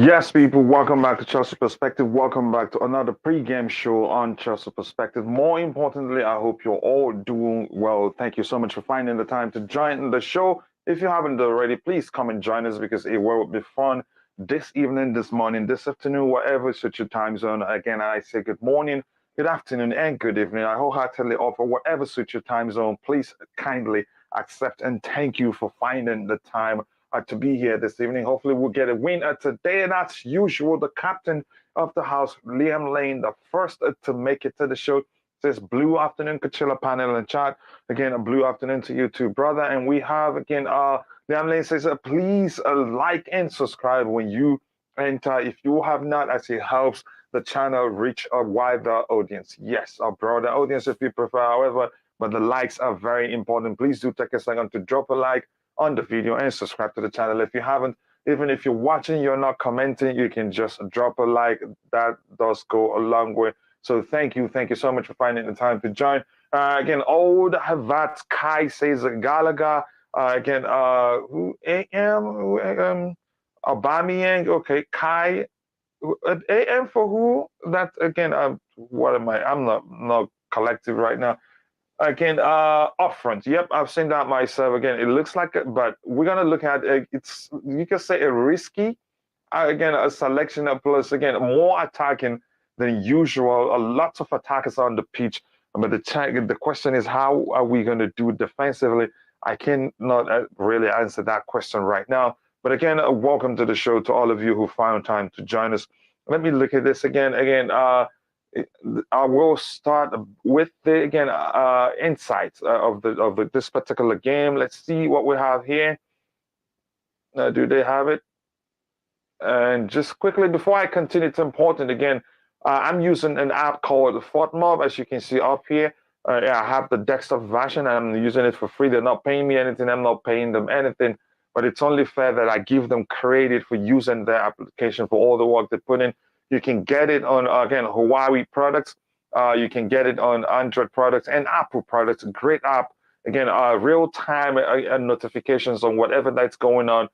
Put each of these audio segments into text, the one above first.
Yes, people, welcome back to Chelsea Perspective. Welcome back to another pre-game show on Chelsea Perspective. More importantly, I hope you're all doing well. Thank you so much for finding the time to join the show. If you haven't already, please come and join us because it will be fun this evening, this morning, this afternoon, whatever suits your time zone. Again, I say good morning, good afternoon, and good evening. I wholeheartedly offer whatever suits your time zone. Please kindly accept and thank you for finding the time to be here this evening. Hopefully we'll get a win today. And as usual, the captain of the house, Liam Lane, the first to make it to the show, says blue afternoon, Kachila panel and chat. Again, a blue afternoon to you too, brother. And we have, again, Liam Lane says, please like and subscribe when you enter. If you have not, as it helps the channel reach a wider audience. Yes, a broader audience if you prefer, however, but the likes are very important. Please do take a second to drop a like on the video and subscribe to the channel. If you haven't, even if you're watching, you're not commenting, you can just drop a like. That does go a long way. So thank you so much for finding the time to join. Again, old Havat Kai says Gallagher. Again, who AM? Aubameyang. Okay, Kai. AM for who? That again. What am I? I'm not collective right now. Again, upfront. Yep, I've seen that myself. Again, it looks like it, but we're gonna look at it. It's, you can say, a risky. Again, a selection of plus. Again, more attacking than usual. A lot of attackers on the pitch, but the question is, how are we gonna do defensively? I cannot really answer that question right now. But again, welcome to the show to all of you who found time to join us. Let me look at this again. I will start with the insights of this particular game. Let's see what we have here. Do they have it? And just quickly before I continue, it's important again. I'm using an app called FortMob, as you can see up here. I have the desktop version. I'm using it for free. They're not paying me anything. I'm not paying them anything. But it's only fair that I give them credit for using their application for all the work they put in. You can get it on, again, Huawei products. You can get it on Android products and Apple products. Great app. Again, real-time notifications on whatever that's going on.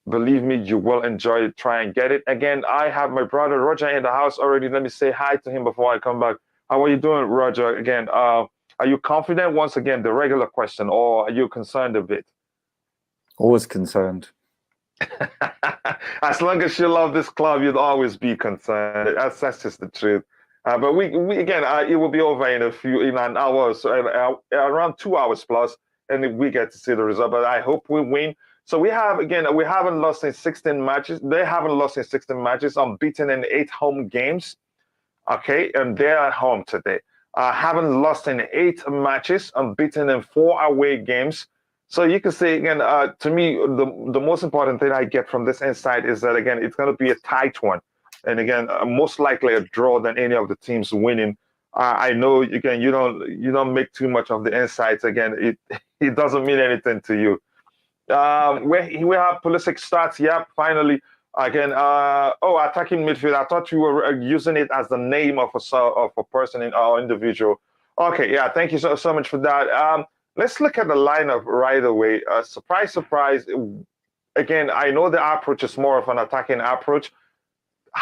Believe me, you will enjoy it. Try and get it. Again, I have my brother Roger in the house already. Let me say hi to him before I come back. How are you doing, Roger? Again, are you confident? Once again, the regular question, or are you concerned a bit? Always concerned. As long as you love this club, you'd always be concerned. That's just the truth. But we again, it will be over in an hour, so around 2 hours plus, and we get to see the result. But I hope we win. So we haven't lost in 16 matches. They haven't lost in 16 matches. Unbeaten in 8 home games. Okay, and they're at home today. Haven't lost in 8 matches. Unbeaten in 4 away games. So you can say, again, to me, the most important thing I get from this insight is that, again, it's going to be a tight one. And again, most likely a draw than any of the teams winning. I know, again, you don't make too much of the insights. Again, it doesn't mean anything to you. We have Pulisic starts. Yep, finally. Again, attacking midfield. I thought you were using it as the name of a person or individual. Okay, yeah, thank you so much for that. Let's look at the lineup right away. Surprise, surprise. Again, I know the approach is more of an attacking approach.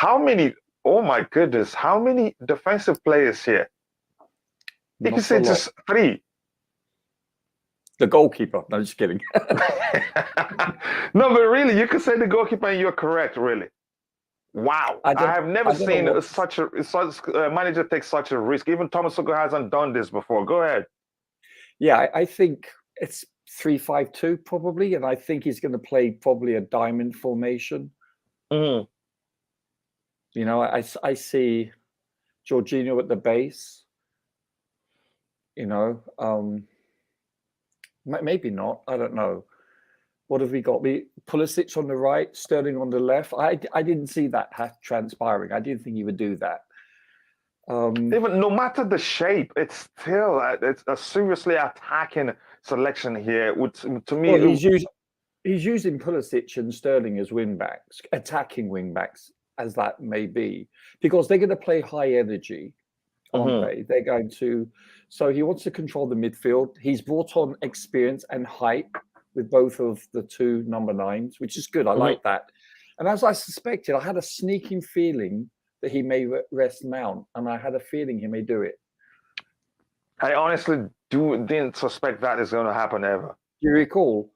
Oh my goodness, how many defensive players here? You can say just 3. The goalkeeper. No, just kidding. No, but really, you could say the goalkeeper and you're correct, really. Wow. I have never seen such a manager take such a risk. Even Thomas Tuchel hasn't done this before. Go ahead. Yeah, I think it's 3-5-2 probably, and I think he's going to play probably a diamond formation. Mm-hmm. You know, I see Jorginho at the base. You know, maybe not. I don't know. What have we got? Pulisic on the right, Sterling on the left. I didn't see that transpiring. I didn't think he would do that. Even no matter the shape, it's still it's a seriously attacking selection here. To me, well, he's using Pulisic and Sterling as wing backs, attacking wing backs, as that may be, because they're going to play high energy, aren't they? They're going to. So he wants to control the midfield. He's brought on experience and height with both of the 2 number 9s, which is good. I like that. And as I suspected, I had a sneaking feeling that he may rest Mount, and I had a feeling he may do it. I honestly didn't suspect that is going to happen ever. Do you recall?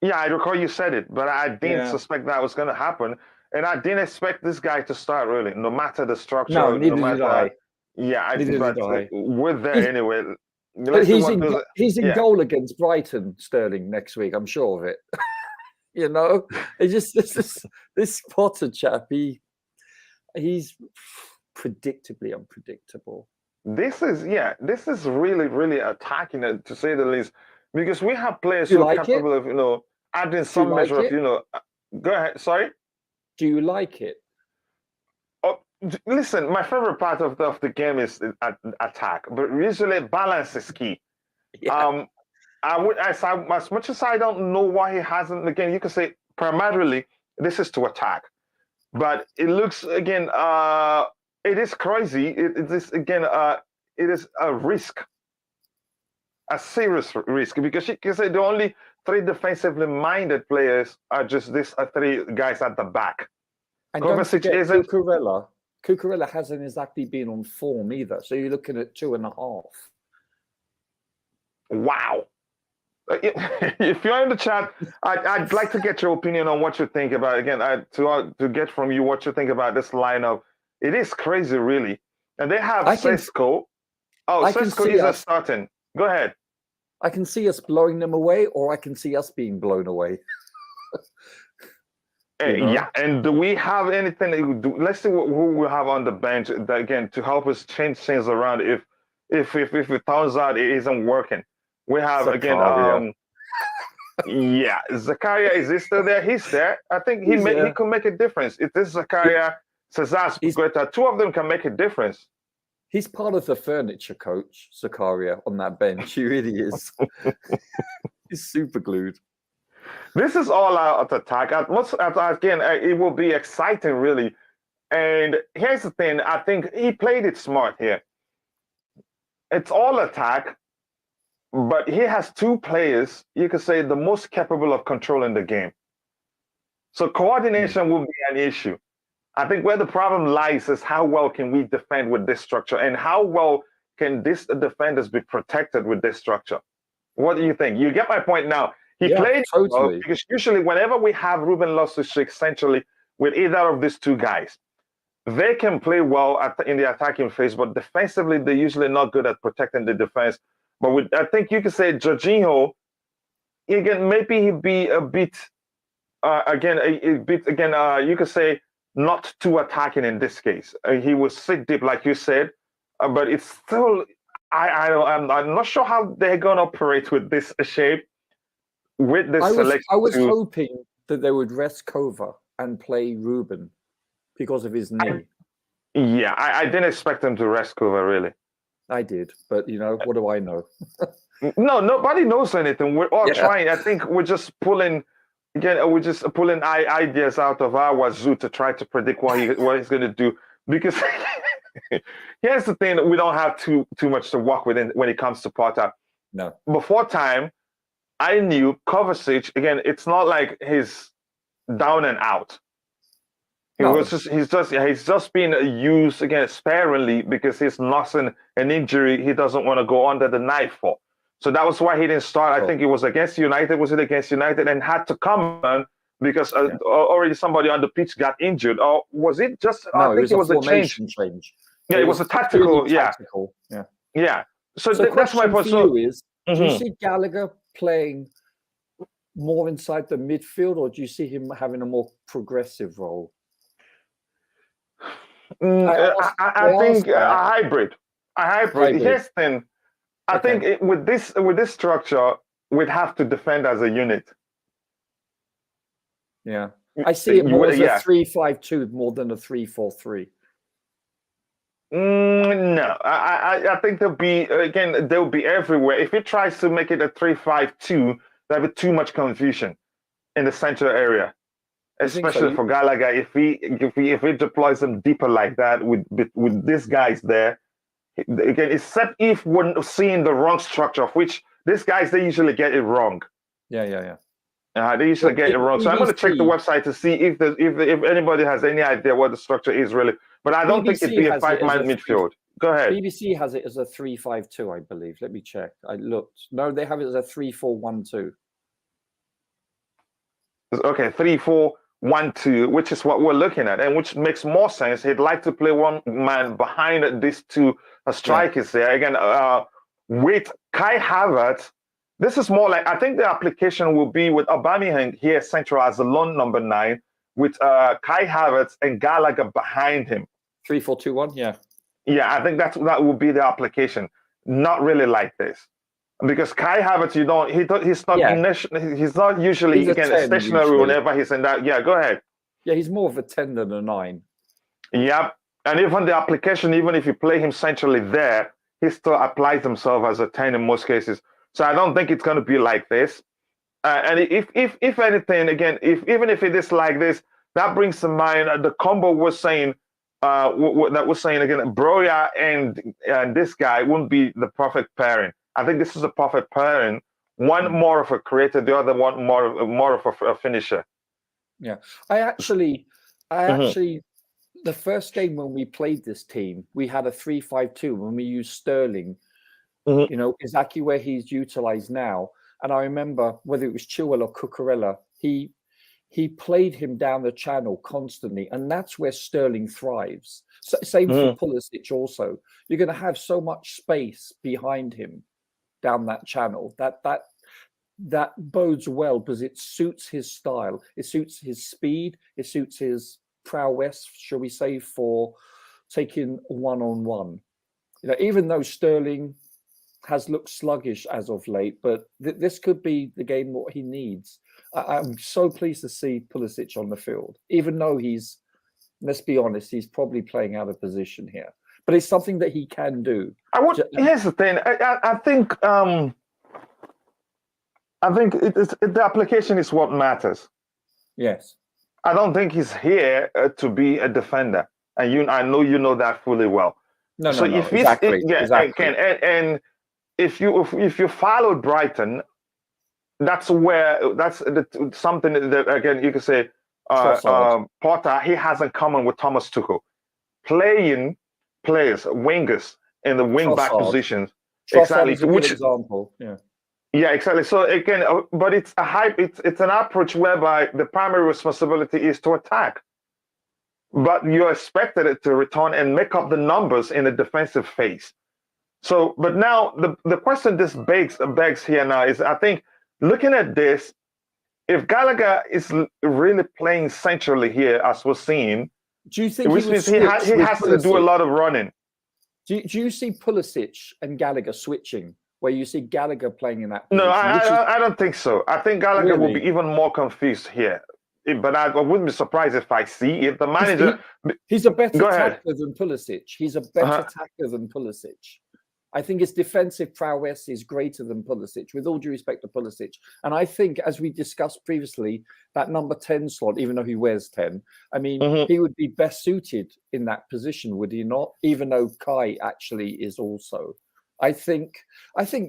Yeah, I recall you said it, but I didn't suspect that was going to happen. And I didn't expect this guy to start really, no matter the structure. No, neither did I. Yeah, neither did I. We're there anyway. But he's in goal against Brighton, Sterling, next week. I'm sure of it. You know, it's just this Potter chap. He's predictably unpredictable. This is really, really attacking it, to say the least, because we have players who are capable of, adding some measure of, go ahead. Sorry. Do you like it? Oh, listen, my favorite part of the game is attack, but usually balance is key. Yeah. As much as I don't know why he hasn't, again, you can say primarily this is to attack, but it looks, again, it is crazy. It is a risk, a serious risk, because you can say the only three defensively minded players are just these three guys at the back. And don't forget Cucurella. Cucurella hasn't exactly been on form either, so you're looking at 2.5. Wow. If you're in the chat, I'd like to get your opinion on what you think about, again, to get from you what you think about this lineup. It is crazy, really. And they have Sesko. Sesko is starting. Go ahead. I can see us blowing them away, or I can see us being blown away. Yeah, and do we have anything? Let's see who we have on the bench, again, to help us change things around if it turns out it isn't working. We have, Zakaria. Again, Zakaria, is he still there? He's there. I think he could make a difference. If this Zakaria, Cesar, two of them can make a difference. He's part of the furniture, coach, Zakaria, on that bench. He really is. He's super glued. This is all out attack. Again, it will be exciting, really. And here's the thing. I think he played it smart here. It's all attack, but he has two players, you could say, the most capable of controlling the game. So coordination will be an issue. I think where the problem lies is how well can we defend with this structure, and how well can these defenders be protected with this structure? What do you think? You get my point now. He played well, because usually whenever we have Ruben Loftus-Cheek essentially with either of these two guys, they can play well in the attacking phase, but defensively they're usually not good at protecting the defense. But I think you could say Jorginho, again, maybe he'd be a bit, you could say not too attacking in this case. He will sit deep, like you said, but it's still, I'm not sure how they're going to operate with this shape. With this selection, I was hoping that they would rest Kova and play Ruben because of his knee. I didn't expect them to rest Kova, really. I did, but what do I know? No, nobody knows anything. We're all trying. I think we're just pulling ideas out of our wazoo to try to predict what he's going to do. Because here's the thing: we don't have too much to work with when it comes to Potter. No. Before time, I knew Kovacic, again, it's not like he's down and out. He's just been used, again, sparingly, because he's nursing an injury he doesn't want to go under the knife for. So that was why he didn't start. I think it was against United. Was it against United? And had to come on because already somebody on the pitch got injured. Or was it just, no, I think it was a change. Yeah, it was a tactical. Really tactical. Yeah. So that's my point. So, do you see Gallagher playing more inside the midfield, or do you see him having a more progressive role? I think a hybrid. Here's the thing. I think with this structure, we'd have to defend as a unit. Yeah, I see it more as a 3-5-2 more than a 3-4-3. No, I think they'll be everywhere. If it tries to make it a 3-5-2, there'll be too much confusion in the central area, especially for Gallagher. If he deploys them deeper like that with these guys there, again, except if we're seeing the wrong structure, of which these guys, they usually get it wrong. Yeah. They usually get it wrong. So I'm going to check the website to see if anybody has any idea what the structure is really. But I don't think it'd be a five-man midfield. Go ahead. BBC has it as a 3-5-2, I believe. Let me check. I looked. No, they have it as a 3-4-1-2. Okay, 3-4-1-2, which is what we're looking at, and which makes more sense. He'd like to play one man behind these two strikers there. Again, with Kai Havertz, this is more like, I think the application will be with Aubameyang here central as the lone number 9, with Kai Havertz and Gallagher behind him. 3-4-2-1, yeah. Yeah, I think that will be the application. Not really like this, because Kai Havertz, he's not usually stationary usually. Whenever he's in that. Yeah, go ahead. Yeah, he's more of a 10 than a 9. Yep, and even the application, even if you play him centrally there, he still applies himself as a 10 in most cases. So I don't think it's going to be like this. And if anything, again, even if it is like this, that brings to mind the combo was saying. That was saying again, Broya and this guy wouldn't be the perfect pairing. I think this is a perfect pairing. One more of a creator, the other one more of a finisher. Yeah, I actually, the first game when we played this team, we had a 3-5-2 when we used Sterling. You know, exactly where he's utilized now. And I remember whether it was Chilwell or Cucurella, he played him down the channel constantly, and that's where Sterling thrives. So, same for Pulisic also. You're going to have so much space behind him down that channel. That bodes well because it suits his style. It suits his speed. It suits his prowess, shall we say, for taking one-on-one. You know, even though Sterling has looked sluggish as of late, but this could be the game what he needs. I'm so pleased to see Pulisic on the field, even though he's, let's be honest, he's probably playing out of position here. But it's something that he can do. Here's the thing. I think the application is what matters. Yes. I don't think he's here to be a defender, and I know you know that fully well. No, exactly. And if you followed Brighton, that's something that, again, you could say Potter, he has in common with Thomas Tuchel, playing players, wingers in the wing back positions. Exactly, which example. Yeah, exactly. So again, but it's an approach whereby the primary responsibility is to attack, but you're expected to return and make up the numbers in the defensive phase. So, but now the question this begs here now is, I think, looking at this, if Gallagher is really playing centrally here, as we're seeing, do you think he has to do a lot of running? Do you see Pulisic and Gallagher switching, where you see Gallagher playing in that position? No, I don't think so. I think Gallagher will be even more confused here. But I wouldn't be surprised if I see if the manager. He's a better tackler than Pulisic. He's a better tackler than Pulisic. I think his defensive prowess is greater than Pulisic, with all due respect to Pulisic. And I think, as we discussed previously, that number 10 slot, even though he wears 10, I mean, he would be best suited in that position, would he not? Even though Kai actually is also. I think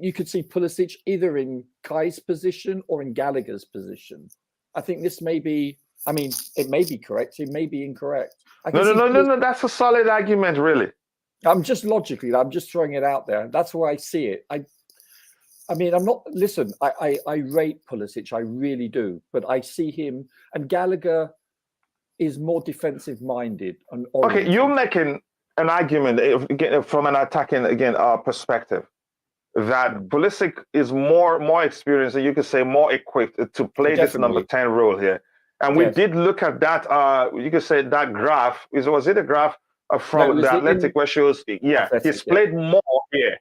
you could see Pulisic either in Kai's position or in Gallagher's position. I think this may be, I mean, it may be correct, it may be incorrect. No, that's a solid argument, really. I'm just throwing it out there. That's where I see it. I mean, I'm not, listen, I rate Pulisic, I really do, but I see him, and Gallagher is more defensive minded. Okay, you're making an argument from an attacking, perspective, that Pulisic is more experienced, and you could say more equipped to play this number 10 role here. And we did look at that, you could say that graph, was it a graph from the Athletic where she was, he's played more here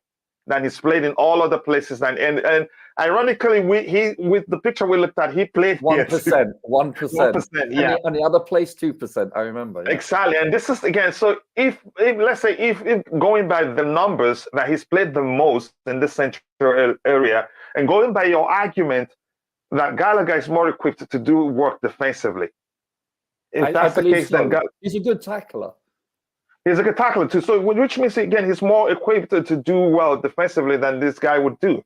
than he's played in all other places. And ironically, with the picture we looked at, he played 1%, 1%, yeah. And the other place 2%. I remember. Yeah. Exactly, and this is again. So if let's say if going by the numbers that he's played the most in this central area, and going by your argument that Gallagher is more equipped to do work defensively, if that's the case, then he's a good tackler. He's a good tackler too. So, which means again, he's more equipped to do well defensively than this guy would do.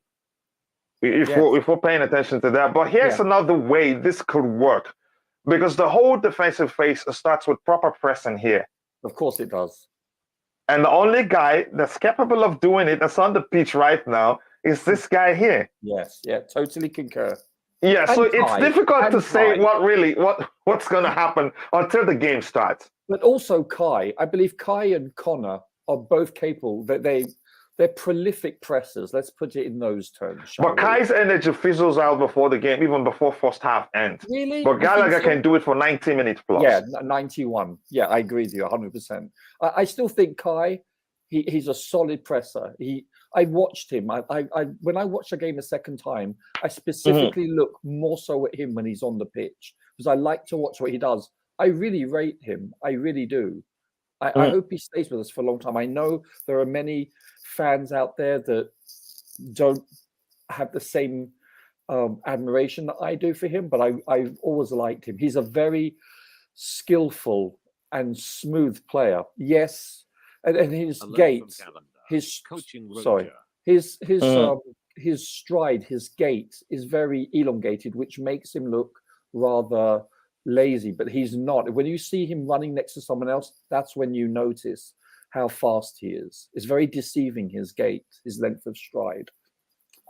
if we're paying attention to that. But here's another way this could work, because the whole defensive phase starts with proper pressing here. Of course it does. And the only guy that's capable of doing it, that's on the pitch right now, is this guy here. Yes, totally concur. Yeah, so it's difficult to say what's going to happen until the game starts. But also Kai, I believe Kai and Connor are both capable. That they're prolific pressers. Let's put it in those terms. But Kai's energy fizzles out before the game, even before first half ends. Really? But Gallagher can do it for 90 minutes plus. Yeah, 91. Yeah, I agree with you 100%. I still think Kai, he's a solid presser. I watched him. When I watched the game a second time, I specifically look more so at him when he's on the pitch, because I like to watch what he does. I really rate him. I really do. I hope he stays with us for a long time. I know there are many fans out there that don't have the same admiration that I do for him, but I've always liked him. He's a very skillful and smooth player. Yes, and his gait, his stride, his gait is very elongated, which makes him look rather lazy, but he's not. When you see him running next to someone else, that's when you notice how fast he is. It's very deceiving, his gait, his length of stride.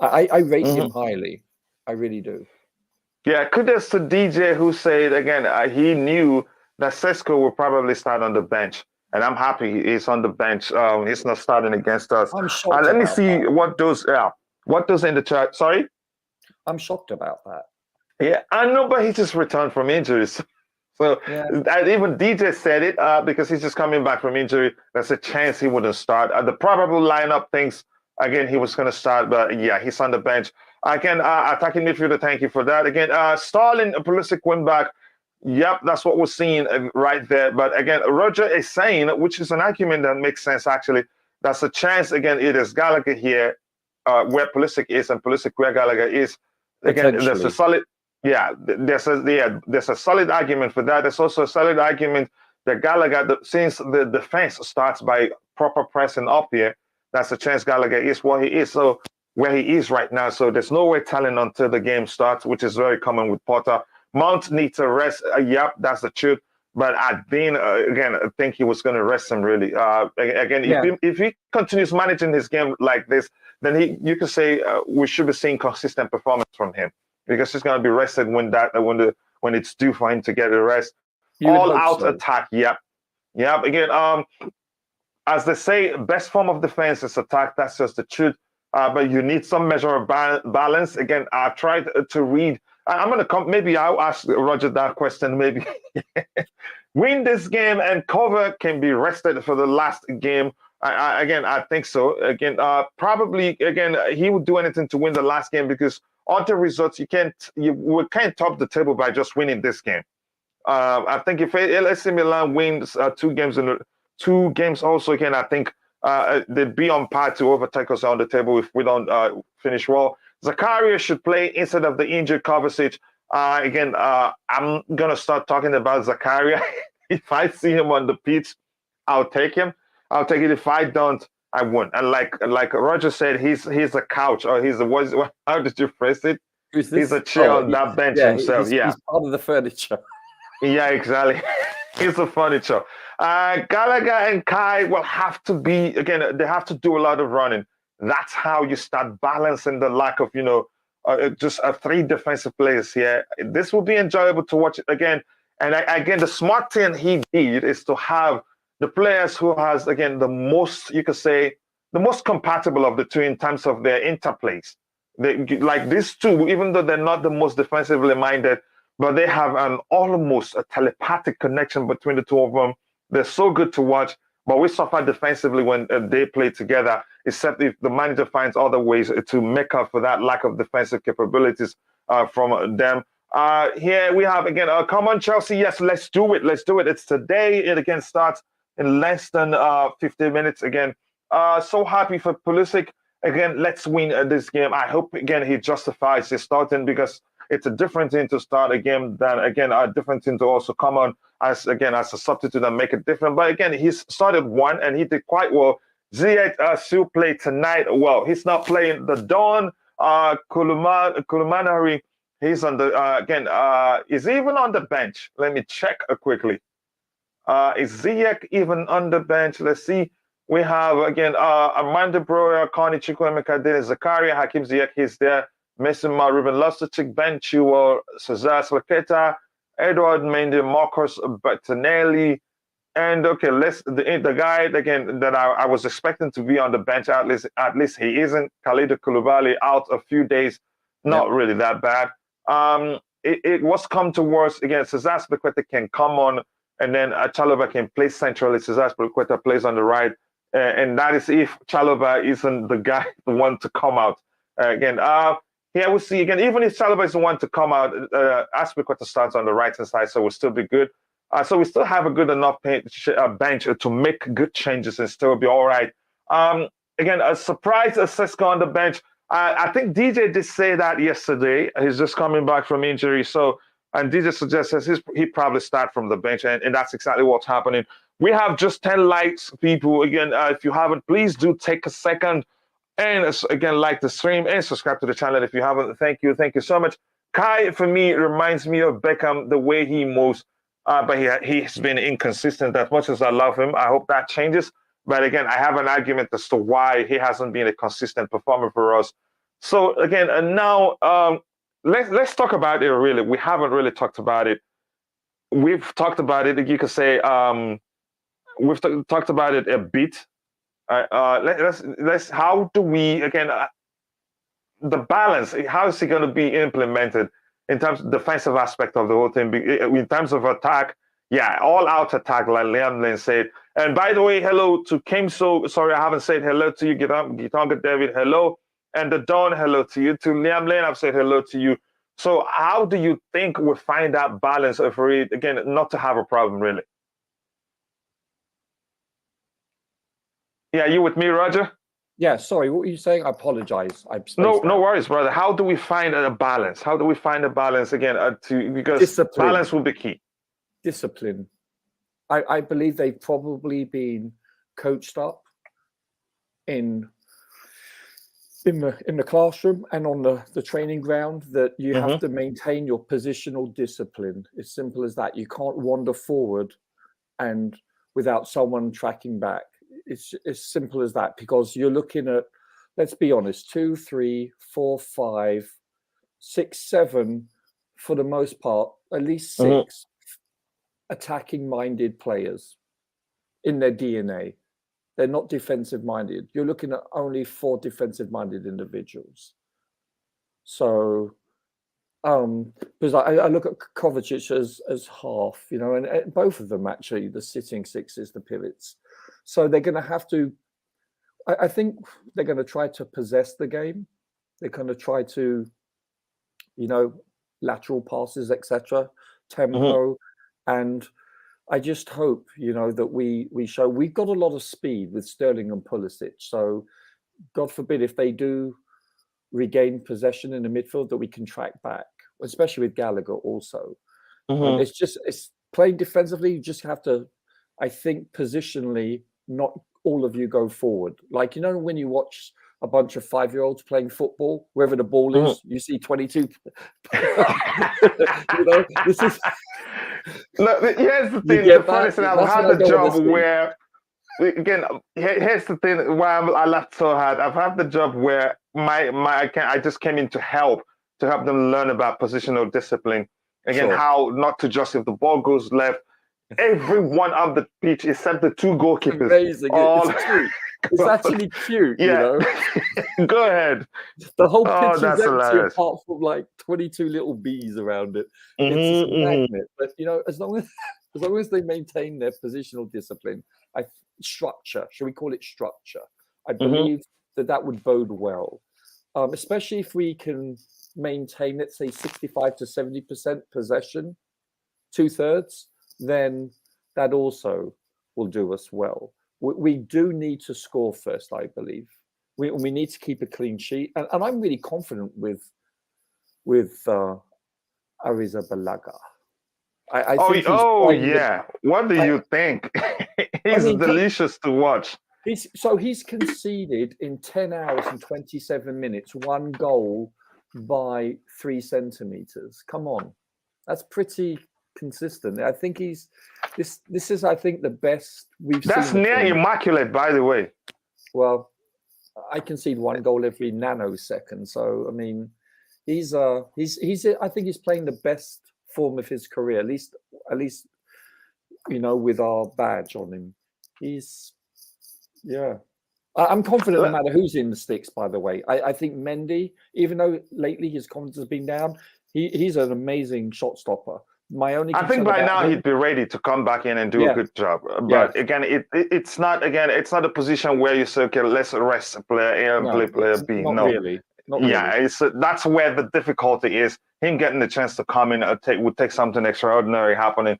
I rate him highly. I really do. Yeah, kudos to DJ, who said, again, he knew that Sesko will probably start on the bench. And I'm happy he's on the bench. He's not starting against us. I'm shocked. Let me see what those in the chat. Sorry? I'm shocked about that. Yeah, I know, but he just returned from injuries. So even DJ said it because he's just coming back from injury. There's a chance he wouldn't start. The probable lineup thinks, again, he was going to start, but yeah, he's on the bench. Again, attacking midfielder, thank you for that. Again, Starlin, Pulisic win back. Yep, that's what we're seeing right there. But again, Roger is saying, which is an argument that makes sense, actually. That's a chance, again, it is Gallagher here where Pulisic is and Pulisic where Gallagher is. Again, there's a solid... Yeah, there's a solid argument for that. There's also a solid argument that Gallagher, since the defense starts by proper pressing up here, that's a chance Gallagher is where he is right now. So there's no way telling until the game starts, which is very common with Potter. Mount needs to rest. Yep, that's the truth. But I think he was going to rest him really. If he continues managing his game like this, then you could say we should be seeing consistent performance from him, because he's going to be rested when it's due for him to get a rest. All out attack. Yep. Again, as they say, best form of defense is attack. That's just the truth. But you need some measure of balance. Again, I've tried to read. I'm going to come. Maybe I'll ask Roger that question. Maybe win this game and cover can be rested for the last game. I think so. Again, probably he would do anything to win the last game, because other results we can't top the table by just winning this game. I think if AC Milan wins two games also, again, I think they'd be on par to overtake us on the table if we don't finish well. Zakaria should play instead of the injured Kovacic. I'm gonna start talking about Zakaria. If I see him on the pitch, I'll take him. I'll take it. If I don't, I won't. And like Roger said, he's a couch, or how did you phrase it? He's a chair on that bench himself. He's part of the furniture. Yeah, exactly. He's the furniture. Gallagher and Kai will have to be, again, they have to do a lot of running. That's how you start balancing the lack of, just three defensive players here. This will be enjoyable to watch again. And again, the smart thing he did is to have the players who has, again, the most, you could say, the most compatible of the two in terms of their interplays. Like these two, even though they're not the most defensively minded, but they have almost a telepathic connection between the two of them. They're so good to watch, but we suffer defensively when they play together, except if the manager finds other ways to make up for that lack of defensive capabilities from them. Here we have, again, come on, Chelsea. Yes, let's do it. Let's do it. It's today. It again starts in less than 15 minutes again. So happy for Pulisic. Again, let's win this game. I hope, again, he justifies his starting, because it's a different thing to start a game than, again, a different thing to also come on as a substitute and make it different. But again, he's started one and he did quite well. Ziyech still played tonight. Well, he's not playing the dawn Kulumanari, he's on the is he even on the bench? Let me check quickly. Is Ziyech even on the bench? Let's see. We have again Amanda Broya, Connie Chukwuemeka, Dennis Zakaria, Hakim Ziyech, he's there. Mesima, Ruben Loftus-Cheek, Ben Chilwell, Cesar Slaketa, Edward Mendy, Marcus Bertinelli, and okay, the guy again that I was expecting to be on the bench, at least he isn't. Khalid Koulibaly out a few days, not really that bad. It was come to worse again. Cesar Spilicueta can come on, and then Chalobah can play centrally. Cesar Spilicueta plays on the right, and that is if Chalobah isn't the guy, the one to come out again. Here we see again, even if Chalobah is the one to come out, Aspilicueta starts on the right hand side, so we'll still be good. So we still have a good enough bench to make good changes and still be all right. Again, a surprise Sesko on the bench. I think DJ did say that yesterday. He's just coming back from injury. So, and DJ suggests he probably start from the bench, and that's exactly what's happening. We have just 10 likes, people. Again, if you haven't, please do take a second and again, like the stream and subscribe to the channel if you haven't. Thank you so much. Kai, for me, reminds me of Beckham, the way he moves. But he's been inconsistent. As much as I love him, I hope that changes. But again, I have an argument as to why he hasn't been a consistent performer for us. So again, and now let's talk about it. Really, we haven't really talked about it. We've talked about it. You could say we've talked about it a bit. Let's. How do we again the balance? How is it going to be implemented? In terms of the defensive aspect of the whole thing, in terms of attack, yeah, all-out attack, like Liam Lane said. And by the way, hello to Kimso. Sorry, I haven't said hello to you, Gitanga David. Hello, and the Dawn. Hello to you. To Liam Lane, I've said hello to you. So, how do you think we find that balance for it again, not to have a problem, really? Yeah, you with me, Roger? Yeah, sorry, what were you saying? I apologize. No worries, brother. How do we find a balance? How do we find a balance again? Because discipline. Balance will be key. Discipline. I believe they've probably been coached up in the classroom and on the training ground that you have to maintain your positional discipline. As simple as that. You can't wander forward and without someone tracking back. It's as simple as that, because you're looking at, let's be honest, 2, 3, 4, 5, 6, 7, for the most part, at least 6 attacking-minded players in their DNA. They're not defensive-minded. You're looking at only 4 defensive-minded individuals. So, because I look at Kovacic as half, and both of them actually, the sitting sixes, the pivots. So they're going to have to, I think they're going to try to possess the game. They're going to try to, lateral passes, etc., tempo. And I just hope, that we show, we've got a lot of speed with Sterling and Pulisic. So God forbid if they do regain possession in the midfield, that we can track back, especially with Gallagher also. It's playing defensively. You just have to, I think, positionally, not all of you go forward. Like, when you watch a bunch of 5-year-olds playing football, wherever the ball is, you see 22. This is. Look, here's the thing. The funny thing, I've had the job where, again, here's the thing why I laughed so hard. I've had the job where I just came in to help them learn about positional discipline. Again, how not to just if the ball goes left. Everyone on the pitch except the 2 goalkeepers. Amazing. It's cute. It's actually cute, Go ahead. The whole pitch is empty hilarious. Apart from like 22 little bees around it. It's a magnet. But as long as they maintain their positional discipline, structure, shall we call it structure? I believe that would bode well. Especially if we can maintain, let's say, 65 to 70% possession, 2/3. Then that also will do us well. We do need to score first, I believe. We need to keep a clean sheet, and I'm really confident with Arrizabalaga. I think what do you think? He's delicious to watch. He's conceded in 10 hours and 27 minutes 1 goal by 3 centimeters. Come on, that's pretty consistent. I think this is I think the best we've seen. That's near immaculate, by the way. Well, I concede 1 goal every nanosecond. So I mean, he's I think he's playing the best form of his career, at least with our badge on him. I'm confident no matter who's in the sticks, by the way. I think Mendy, even though lately his confidence has been down, he's an amazing shot stopper. I think by now he'd be ready to come back in and do a good job. But again, it's not a position where you say, okay, let's rest a player A and play player B. Not really. That's where the difficulty is. Him getting the chance to come in would take something extraordinary happening.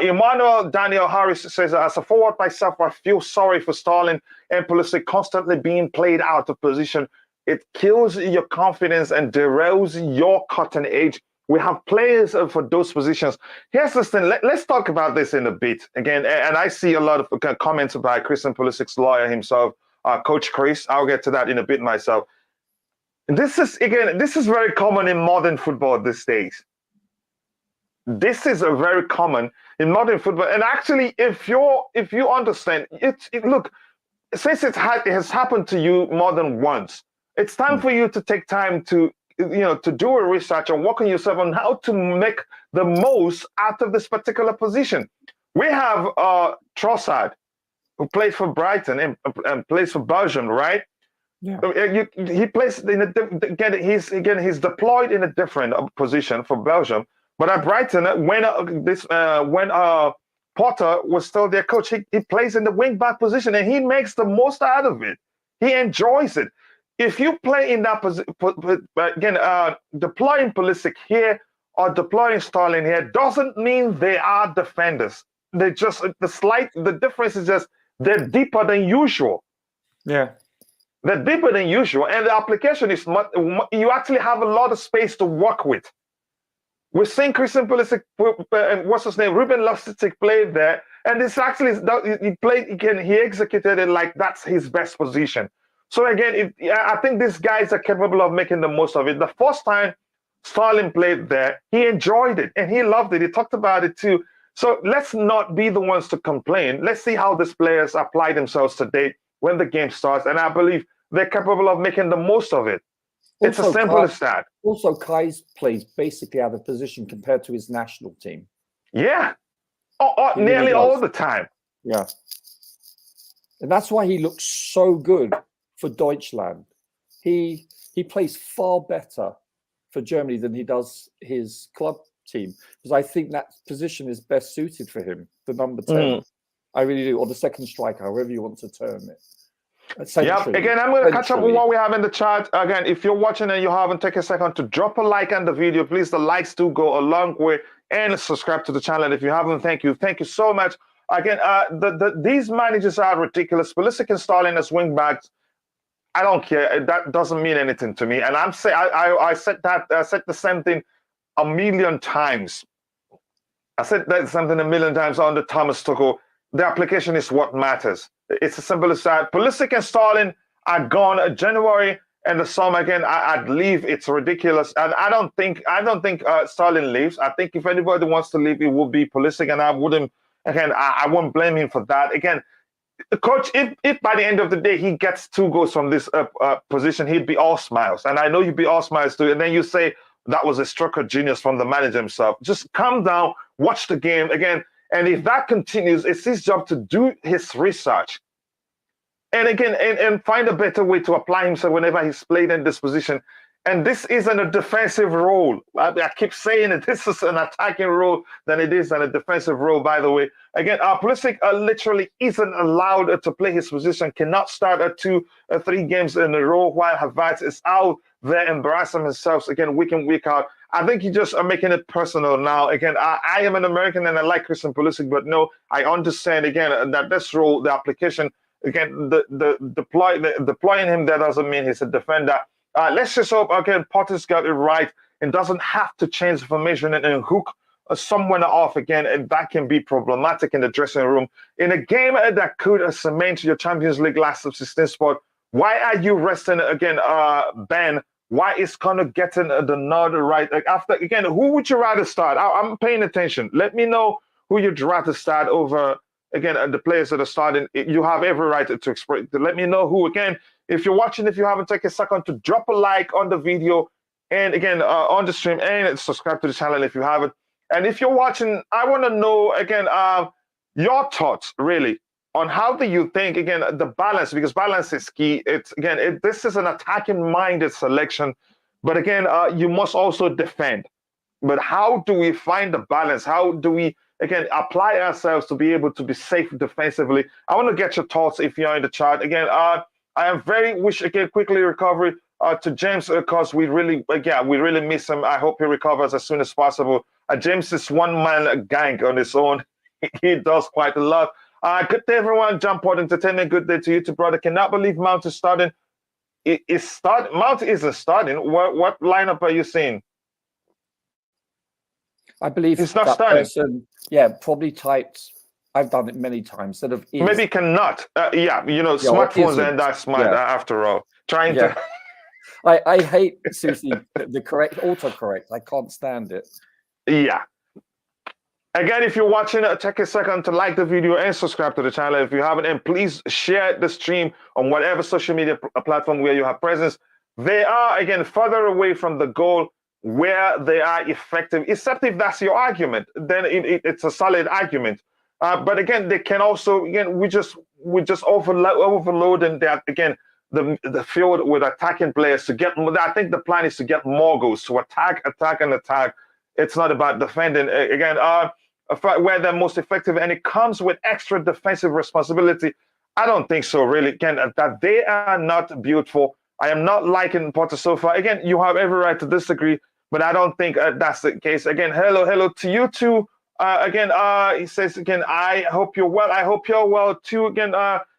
Emmanuel Daniel Harris says, as a forward myself, I feel sorry for Sterling and Pulisic constantly being played out of position. It kills your confidence and derails your cutting edge. We have players for those positions. Here's this thing. Let's talk about this in a bit. Again, and I see a lot of comments by Christian Pulisic's lawyer himself, Coach Chris. I'll get to that in a bit myself. This is very common in modern football these days. This is a very common in modern football. And actually, if you understand, look, since it has happened to you more than once, it's time for you to take time to do a research and work on yourself on how to make the most out of this particular position. We have Trossard, who plays for Brighton and plays for Belgium, right? Yeah. He plays he's deployed in a different position for Belgium. But at Brighton, when Potter was still their coach, he plays in the wing-back position, and he makes the most out of it. He enjoys it. If you play in that position, again, deploying Pulisic here or deploying Sterling here doesn't mean they are defenders. They just the difference is just they're deeper than usual. Yeah. They're deeper than usual, and the application is you actually have a lot of space to work with. We're seeing Christian Pulisic, what's his name, Ruben Loftus-Cheek played there, and it's actually he played again. He executed it like that's his best position. So again, I think these guys are capable of making the most of it. The first time Sterling played there, he enjoyed it and he loved it. He talked about it too. So let's not be the ones to complain. Let's see how these players apply themselves today when the game starts, and I believe they're capable of making the most of it. It's as simple as that. Also, Kai's plays basically out of position compared to his national team. Yeah. Nearly all the time. Yeah. And that's why he looks so good for Deutschland. He plays far better for Germany than he does his club team, because I think that position is best suited for him, the number 10. I really do, or the second striker, however you want to term it. Yeah, again, I'm going to catch up with what we have in the chat. Again, if you're watching and you haven't, take a second to drop a like on the video. Please, the likes do go a long way. And subscribe to the channel. And if you haven't, thank you. Thank you so much. Again, these managers are ridiculous. Pulisic and Sterling as wing backs, I don't care. That doesn't mean anything to me. And I said the same thing a million times. I said that something a million times under Thomas Tuchel. The application is what matters. It's as simple as that. Pulisic and Sterling are gone January and the summer again. I'd leave. It's ridiculous. And I don't think Sterling leaves. I think if anybody wants to leave, it will be Pulisic, and I wouldn't. Again, I won't blame him for that. Again, the coach, if by the end of the day he gets 2 goals from this position, he'd be all smiles. And I know you'd be all smiles too. And then you say that was a stroke of genius from the manager himself. Just calm down, watch the game again. And if that continues, it's his job to do his research. And again, and find a better way to apply himself whenever he's played in this position. And this isn't a defensive role. I keep saying it. This is an attacking role than it is a defensive role, by the way. Again, Pulisic literally isn't allowed to play his position, cannot start 2 or 3 games in a row while Havertz is out there embarrassing himself again week in, week out. I think you just are making it personal now. Again, I am an American and I like Christian Pulisic, but no, I understand again that this role, the application, again, deploying him there doesn't mean he's a defender. Let's just hope again Potter's got it right and doesn't have to change the formation and hook someone off again, and that can be problematic in the dressing room. In a game that could cement your Champions League last of 16 spot, why are you resting again, Ben? Why is Connor getting the nod right? Like after again, who would you rather start? I'm paying attention. Let me know who you'd rather start over again the players that are starting. You have every right to express. To let me know who again. If you're watching, if you haven't taken a second to drop a like on the video, and again on the stream, and subscribe to the channel if you haven't. And if you're watching, I want to know again your thoughts really on how do you think again the balance, because balance is key. It's again this is an attacking minded selection, but again you must also defend. But how do we find the balance? How do we again apply ourselves to be able to be safe defensively? I want to get your thoughts if you're in the chat. Again, I am very wish again quickly recovery to James because we really miss him. I hope he recovers as soon as possible. James is one man gang on his own. He does quite a lot. Good day, everyone. Jumport Entertainment. Good day to you, too, brother. Cannot believe Mount is starting. Mount isn't starting. What lineup are you seeing? I believe it's not that starting. Person, probably typed. I've done it many times. Instead of is. Maybe cannot. Smartphones and that smart after all. Trying to. I hate Susie the correct autocorrect. I can't stand it. Yeah. Again, if you're watching, take a second to like the video and subscribe to the channel if you haven't, and please share the stream on whatever social media platform where you have presence. They are again further away from the goal where they are effective, except if that's your argument, then it's a solid argument. But again, they can also we just overloading that again the field with attacking players to get. I think the plan is to get more goals, to attack. It's not about defending again. Where they're most effective, and it comes with extra defensive responsibility. I don't think so, really. Again, that they are not beautiful. I am not liking Potter so far. Again, you have every right to disagree, but I don't think that's the case. Again, hello to you too. He says again, I hope you're well. I hope you're well too. Again,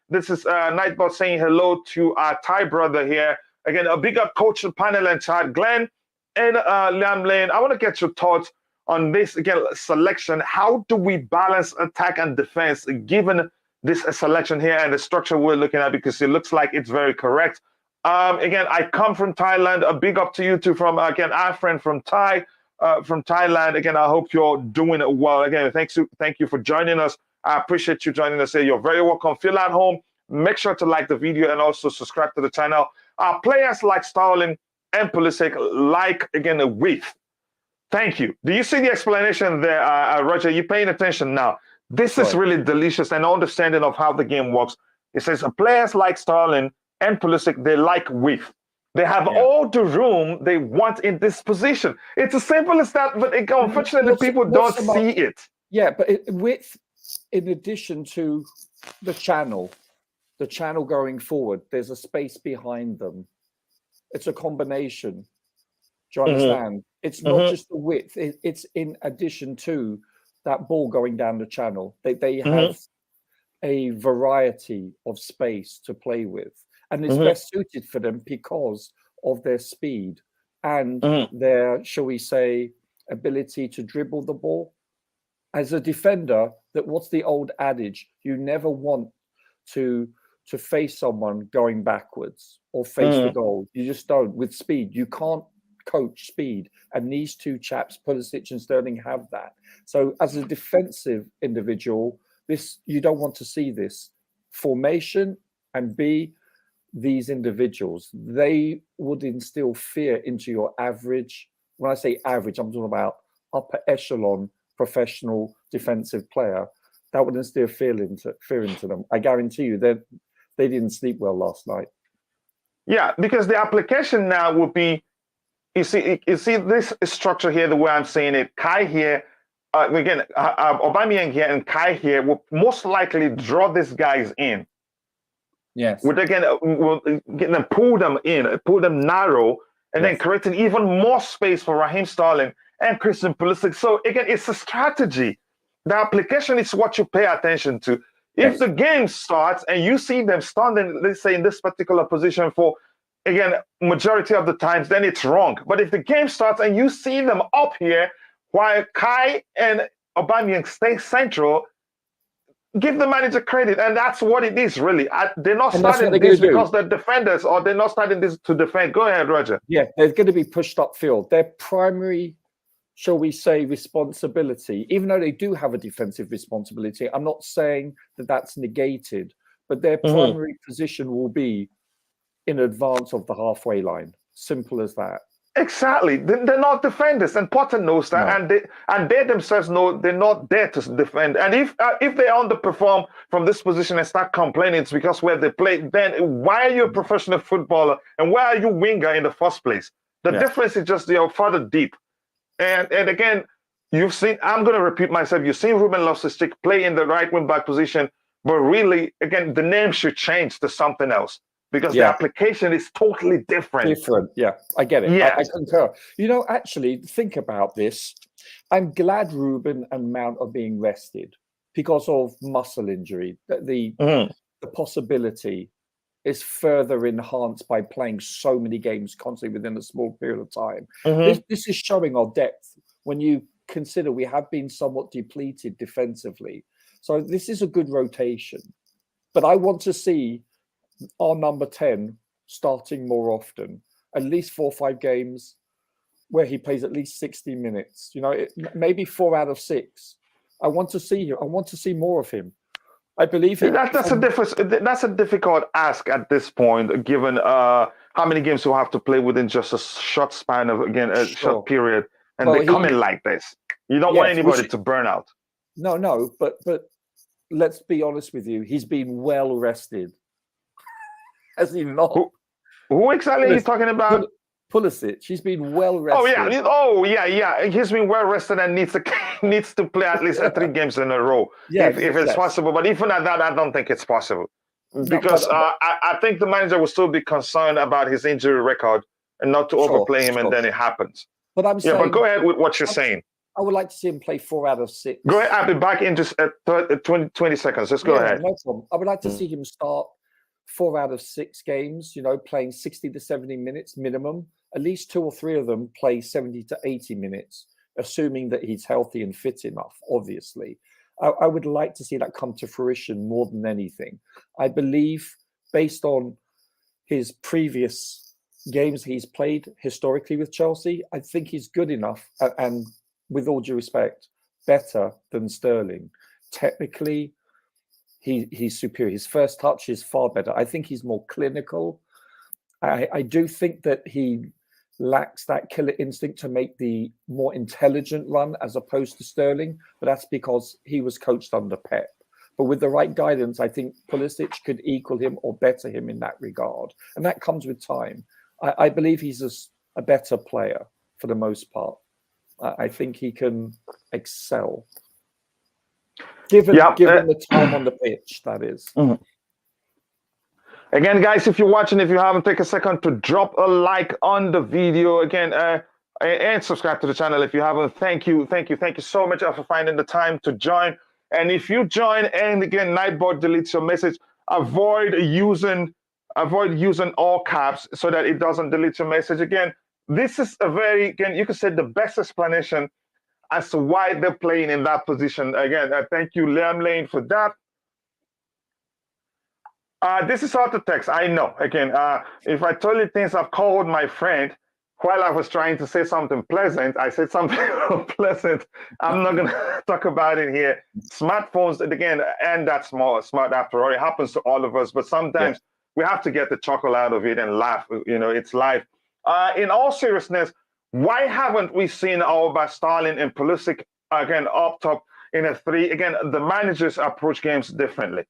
this is Nightbot saying hello to our Thai brother here. Again, a big up coach, panel and chat, Glenn and Liam Lane. I want to get your thoughts on this again selection. How do we balance attack and defense given this selection here and the structure we're looking at, because it looks like it's very correct. Again, I come from Thailand. A big up to you too from again our friend from Thailand. Again, I hope you're doing well. Again, thank you for joining us. I appreciate you joining us here. You're very welcome. Feel at home. Make sure to like the video and also subscribe to the channel. Players like Sterling and Pulisic like again a width. Thank you. Do you see the explanation there, Roger? You're paying attention now. This is really delicious and understanding of how the game works. It says players like Sterling and Pulisic, they like width. They have all the room they want in this position. It's as simple as that, but unfortunately, people don't see it. Yeah, but width, in addition to the channel going forward, there's a space behind them. It's a combination. Do you understand? It's not just the width. It's in addition to that ball going down the channel. They have a variety of space to play with. And it's best suited for them because of their speed and their, shall we say, ability to dribble the ball. As a defender, what's the old adage? You never want to face someone going backwards or face the goal. You just don't. With speed, you can't coach speed, and these two chaps, Pulisic and Sterling, have that. So as a defensive individual, you don't want to see this formation, and these individuals, they would instill fear into your average. When I say average, I'm talking about upper echelon professional defensive player. That would instill fear into them. I guarantee you that they didn't sleep well last night. Yeah, because the application now would be, you see this structure here, the way I'm saying it, Kai here, again, Aubameyang here and Kai here will most likely draw these guys in. Yes. We'll get them, pull them narrow, and then creating even more space for Raheem Sterling and Christian Pulisic. So again, it's a strategy. The application is what you pay attention to. If the game starts and you see them standing, let's say in this particular position for, again, majority of the times, then it's wrong. But if the game starts and you see them up here while Kai and Aubameyang stay central. Give the manager credit, and that's what it is, really. They're not starting this because they're defenders, or they're not starting this to defend. Go ahead, Roger. Yeah, they're going to be pushed upfield. Their primary, shall we say, responsibility, even though they do have a defensive responsibility, I'm not saying that that's negated, but their primary position will be in advance of the halfway line. Simple as that. Exactly. They're not defenders, and Potter knows that, no. and they themselves know they're not there to defend. And if they underperform from this position and start complaining, it's because where they play. Then why are you a professional footballer, and why are you winger in the first place? The difference is just you're further deep. And again, you've seen. I'm going to repeat myself. You've seen Ruben Loftus-Cheek play in the right wing back position, but really, again, the name should change to something else. Because the application is totally different. Yeah, I get it. I concur. Actually, think about this. I'm glad Ruben and Mount are being rested because of muscle injury. The possibility is further enhanced by playing so many games constantly within a small period of time. This is showing our depth when you consider we have been somewhat depleted defensively. So this is a good rotation. But I want to see our number 10 starting more often, at least 4 or 5 games where he plays at least 60 minutes. Maybe 4 out of 6. I want to see him. I want to see more of him. I believe that's a difficult ask at this point, given how many games you have to play within just a short span of short period, and they come in like this. You don't want anybody to burn out. No, but let's be honest with you. He's been well rested. Has he not? Who exactly are you talking about? Pulisic. He's been well rested. Yeah. He's been well rested and needs to play at least 3 games in a row if it's possible. But even at that, I don't think it's possible because I think the manager will still be concerned about his injury record and not to overplay him, and then it happens. But I'm saying, but go ahead with what you're saying. I would like to see him play 4 out of 6. Go ahead. I'll be back in just 20 seconds. Just go ahead. No problem. I would like to see him start 4 out of 6 games, playing 60 to 70 minutes minimum. At least 2 or 3 of them play 70 to 80 minutes, assuming that he's healthy and fit enough, obviously. I would like to see that come to fruition more than anything. I believe, based on his previous games he's played historically with Chelsea, I think he's good enough, and with all due respect, better than Sterling. Technically, he's superior. His first touch is far better. I think he's more clinical. I do think that he lacks that killer instinct to make the more intelligent run as opposed to Sterling, but that's because he was coached under Pep. But with the right guidance, I think Pulisic could equal him or better him in that regard. And that comes with time. I believe he's a better player for the most part. I think he can excel. Given the time on the pitch, that is. Again, guys, if you're watching, if you haven't, take a second to drop a like on the video. Again, and subscribe to the channel if you haven't. Thank you so much for finding the time to join. And if you join, and again, Nightbot deletes your message, avoid using all caps so that it doesn't delete your message. Again, this is you could say the best explanation as to why they're playing in that position. Again, thank you, Liam Lane, for that. This is auto text. I know. Again, if I told you things I've called my friend while I was trying to say something pleasant, I said something unpleasant. I'm not going to talk about it here. Smartphones, again, and that's smart after all. It happens to all of us, but sometimes we have to get the chuckle out of it and laugh. It's life. In all seriousness, why haven't we seen Auba, Sterling, and Pulisic again up top in a 3? Again, the managers approach games differently.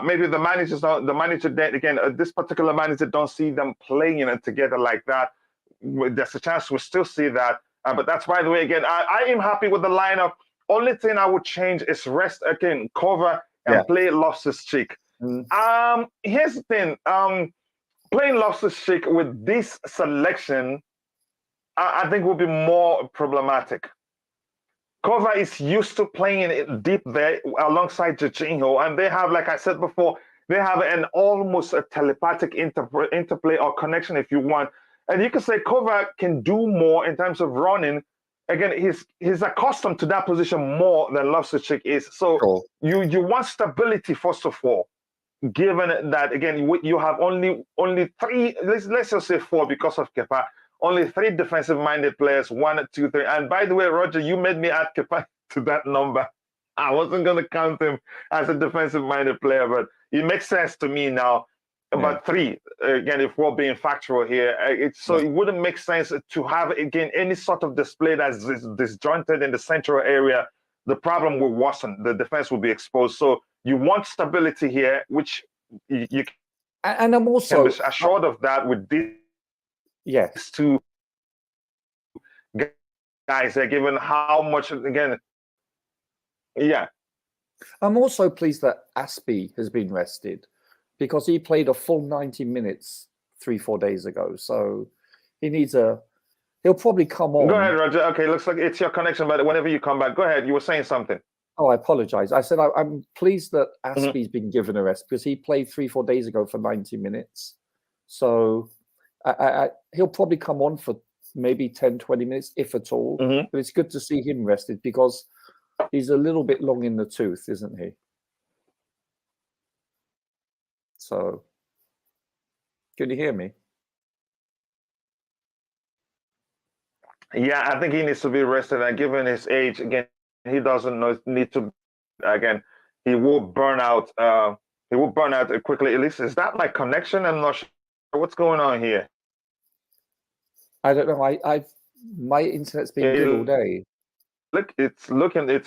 Maybe the manager this particular manager don't see them playing together like that. There's a chance we'll still see that. But that's, by the way, again, I am happy with the lineup. Only thing I would change is rest again, cover and play Loftus-Cheek. Here's the thing. Playing Loftus-Cheek with this selection, I think will be more problematic. Kova is used to playing it deep there alongside Jorginho, and they have, like I said before, they have an almost a telepathic interplay or connection, if you want. And you can say Kova can do more in terms of running again, he's accustomed to that position more than Loftus-Cheek is. So Sure. you want stability first of all. Given that again, you have only three, let's just say four because of Kepa, only three defensive-minded players, 1, 2, 3. And by the way, Roger, you made me add Kepa to that number. I wasn't going to count him as a defensive-minded player, but it makes sense to me now. About three, again, if we're being factual here, it wouldn't make sense to have, again, any sort of display that's disjointed in the central area. The problem will worsen. The defense will be exposed. So you want stability here, which you and I'm also can be assured of that with these two guys. Given how much, again, I'm also pleased that Aspie has been rested, because he played a full 90 minutes 3-4 days ago. So he'll probably come on. Go ahead, Roger. Okay, looks like it's your connection, but whenever you come back, go ahead. You were saying something. Oh, I apologize. I said I'm pleased that Aspie's been given a rest, because he played 3-4 days ago for 90 minutes. So he'll probably come on for maybe 10-20 minutes, if at all. But it's good to see him rested, because he's a little bit long in the tooth, isn't he? So, can you hear me? Yeah, I think he needs to be rested. And given his age, again, he doesn't need to. Again, he will burn out. He will burn out quickly. At least, is that my connection? I'm not sure what's going on here. I don't know. My internet's been good all day. Look, it's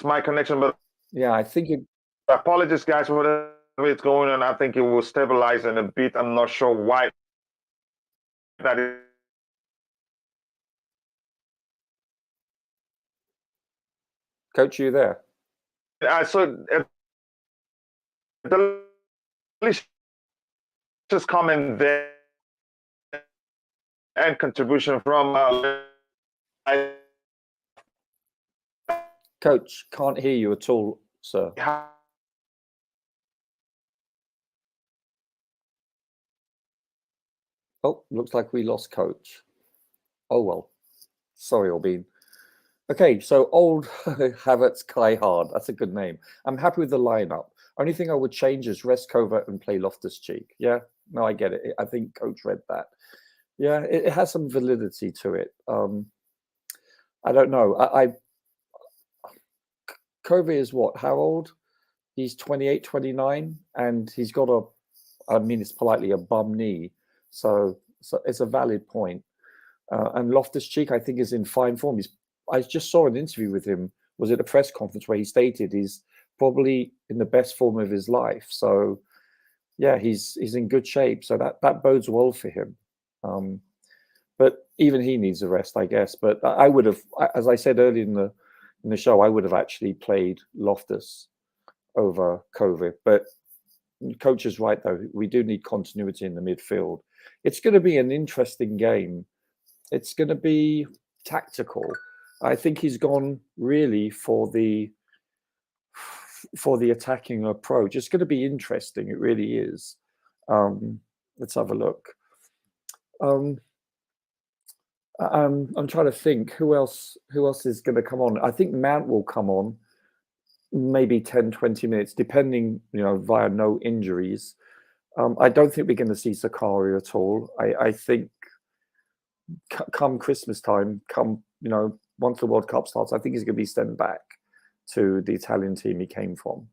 my connection, but yeah, I think it. Apologies, guys, for whatever it's going on. I think it will stabilize in a bit. I'm not sure why that is. Coach, you there? So the just comment there and contribution from Coach, can't hear you at all, sir. Oh, looks like we lost Coach. Oh well, sorry, Albin. Okay, so old Havertz, Kai Hard. That's a good name. I'm happy with the lineup. Only thing I would change is rest Covert and play Loftus-Cheek. Yeah, no, I get it. I think Coach read that. Yeah, it has some validity to it. I don't know. Covert is what? How old? He's 28, 29, and he's got I mean, it's politely a bum knee. So it's a valid point. And Loftus-Cheek, I think, is in fine form. I just saw an interview with him. Was it a press conference where he stated he's probably in the best form of his life. So, yeah, he's in good shape. So that bodes well for him. But even he needs a rest, I guess. But I would have, as I said earlier in the show, I would have actually played Loftus over Kovac. But Coach is right, though. We do need continuity in the midfield. It's going to be an interesting game. It's going to be tactical. I think he's gone really for the attacking approach. It's going to be interesting. It really is. Let's have a look. I'm trying to think who else is going to come on. I think Mount will come on maybe 10-20 minutes, depending, via no injuries. I don't think we're going to see Sakari at all. I think come Christmas time, once the World Cup starts, I think he's going to be sent back to the Italian team he came from.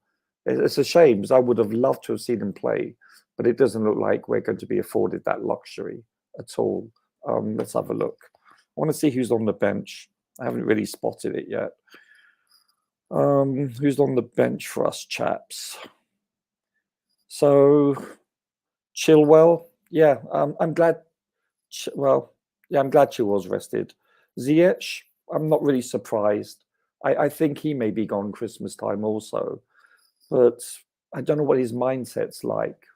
It's a shame, because I would have loved to have seen him play, but it doesn't look like we're going to be afforded that luxury at all. Let's have a look. I want to see who's on the bench. I haven't really spotted it yet. Who's on the bench for us, chaps? So, Chilwell. Yeah, I'm glad. I'm glad Chilwell's rested. Ziyech, I'm not really surprised. I think he may be gone Christmas time also, but I don't know what his mindset's like.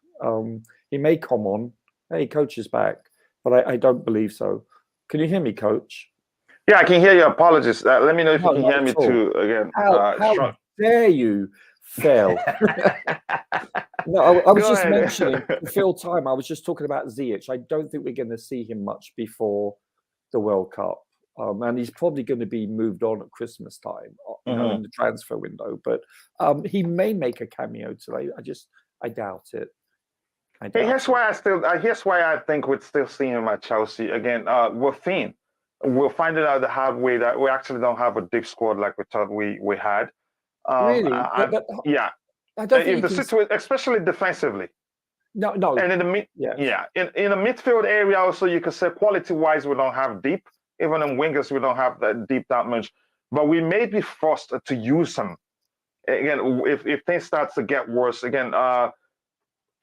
He may come on. Hey, Coach is back, but I don't believe so. Can you hear me, Coach? Yeah, I can hear you. Apologies. Let me know if you can hear me too. Again, how dare you, Phil? No, I was just mentioning, Phil time. I was just talking about Ziyech. I don't think we're going to see him much before the World Cup. And he's probably going to be moved on at Christmas time, you know, in the transfer window. But he may make a cameo today. I doubt it. Here's why I think we'd still see him at Chelsea again. Rafinha. We'll find it out the hard way that we actually don't have a deep squad like we thought we had. Really? Yeah. I don't think if the situation, especially defensively. No. And in the in the midfield area also, you could say quality-wise we don't have deep. Even in wingers we don't have that deep that much. But we may be forced to use him again if things start to get worse again.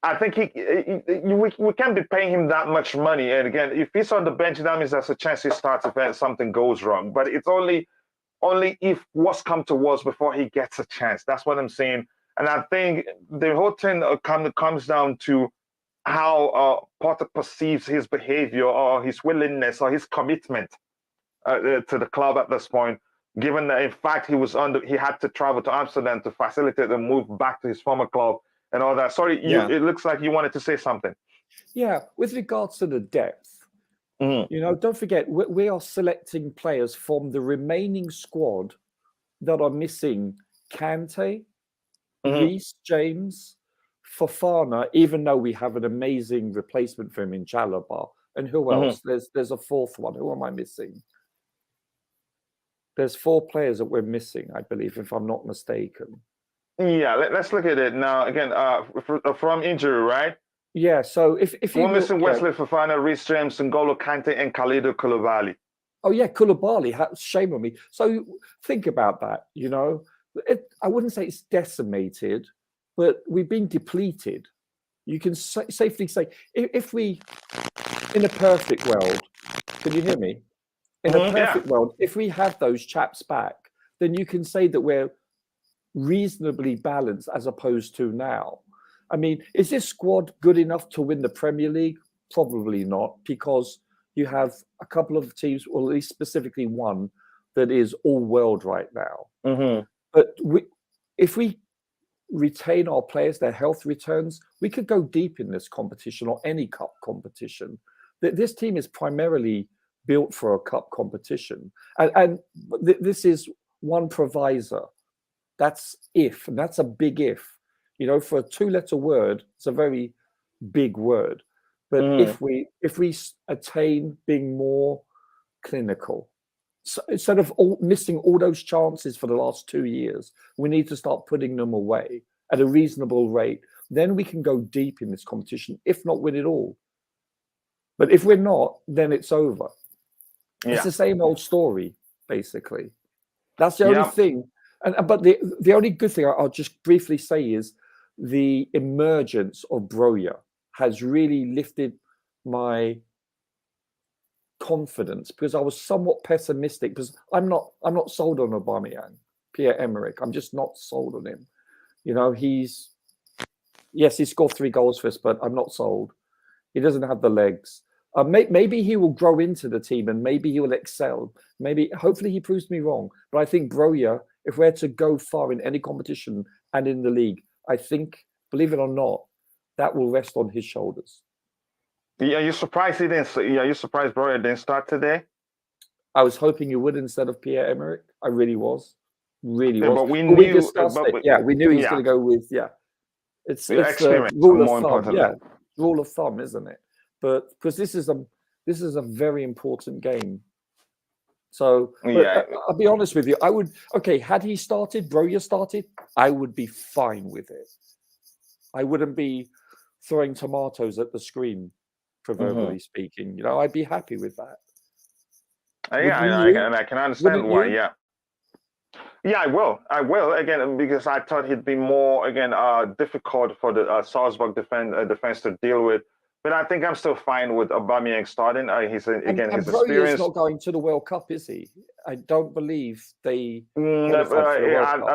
I think we can't be paying him that much money. And again, if he's on the bench, that means there's a chance he starts if something goes wrong. But it's only if worse come to worse before he gets a chance. That's what I'm saying. And I think the whole thing comes down to how Potter perceives his behavior or his willingness or his commitment to the club at this point. Given that, in fact, he had to travel to Amsterdam to facilitate the move back to his former club. And all that. Sorry, it looks like you wanted to say something. Yeah, with regards to the depth, you know, don't forget, we are selecting players from the remaining squad that are missing Kante, Reece James, Fofana, even though we have an amazing replacement for him in Chalobah. And who else? There's a fourth one. Who am I missing? There's 4 players that we're missing, I believe, if I'm not mistaken. Yeah, let's look at it now. Again, from injury, right? Yeah, so if we're missing Wesley Fofana, Reece James, N'Golo Kante, and Kalidou Koulibaly. Oh yeah, Koulibaly. Shame on me. So think about that. You know, I wouldn't say it's decimated, but we've been depleted. You can safely say if we, in a perfect world, can you hear me? In a perfect world, if we have those chaps back, then you can say that we're reasonably balanced as opposed to now. I mean, is this squad good enough to win the Premier League? Probably not, because you have a couple of teams, or at least specifically one, that is all world right now. But if we retain our players, their health returns, we could go deep in this competition or any cup competition. This team is primarily built for a cup competition. And this is one provisor. That's if, and that's a big if. You know, for a 2-letter word, it's a very big word. But if we attain being more clinical, so instead of missing all those chances for the last 2 years, we need to start putting them away at a reasonable rate. Then we can go deep in this competition, if not win it all. But if we're not, then it's over. It's the same old story, basically. That's the only thing. But the only good thing I'll just briefly say is the emergence of Broja has really lifted my confidence, because I was somewhat pessimistic, because I'm not sold on Aubameyang, Pierre-Emerick. I'm just not sold on him. You know, he scored 3 goals for us, but I'm not sold. He doesn't have the legs. Maybe he will grow into the team and maybe he will excel. Hopefully he proves me wrong. But I think Broja, if we're to go far in any competition and in the league, I think, believe it or not, that will rest on his shoulders. Yeah, you're surprised he didn't. Yeah, you're surprised Broja didn't start today. I was hoping he would instead of Pierre-Emerick. I really was. Really was. But we discussed it. Yeah, we knew he was going to go with. It's experience. Rule of thumb. Yeah, rule of thumb, isn't it? But because this is a very important game. So I'll be honest with you. I would had he started, Broja started, I would be fine with it. I wouldn't be throwing tomatoes at the screen, proverbially speaking. You know, I'd be happy with that. I can understand why. You? Yeah, I will again, because I thought he'd be more difficult for the Salzburg defense to deal with. But I think I'm still fine with Aubameyang starting. His experience. Not going to the World Cup, is he? I don't believe they. I